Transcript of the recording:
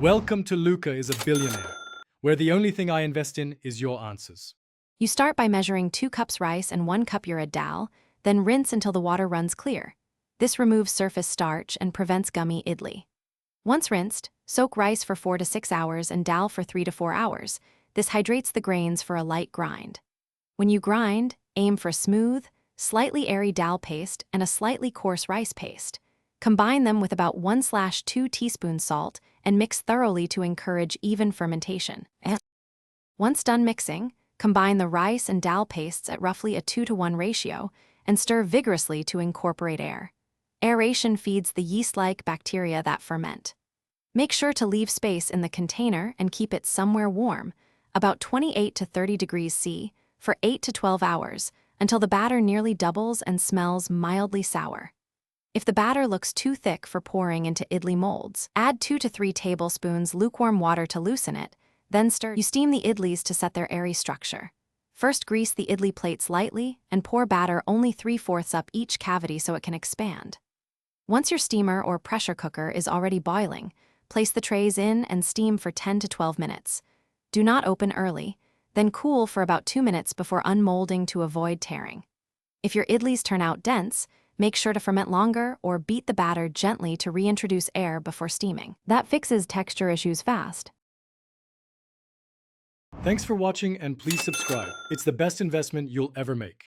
Welcome to Luca is a billionaire, where the only thing I invest in is your answers. You start by measuring 2 cups rice and 1 cup urad dal, then rinse until the water runs clear. This removes surface starch and prevents gummy idli. Once rinsed, soak rice for 4 to 6 hours and dal for 3 to 4 hours. This hydrates the grains for a light grind. When you grind, aim for smooth, slightly airy dal paste and a slightly coarse rice paste. Combine them with about 1/2 teaspoons salt and mix thoroughly to encourage even fermentation. Once done mixing, combine the rice and dal pastes at roughly a 2-to-1 ratio and stir vigorously to incorporate air. Aeration feeds the yeast-like bacteria that ferment. Make sure to leave space in the container and keep it somewhere warm, about 28 to 30 degrees C, for 8 to 12 hours, until the batter nearly doubles and smells mildly sour. If the batter looks too thick for pouring into idli molds, add 2 to 3 tablespoons lukewarm water to loosen it, then stir. You steam the idlis to set their airy structure. First, grease the idli plates lightly and pour batter only 3/4 up each cavity so it can expand. Once your steamer or pressure cooker is already boiling, place the trays in and steam for 10 to 12 minutes. Do not open early, then cool for about 2 minutes before unmolding to avoid tearing. If your idlis turn out dense, make sure to ferment longer or beat the batter gently to reintroduce air before steaming. That fixes texture issues fast. Thanks for watching and please subscribe. It's the best investment you'll ever make.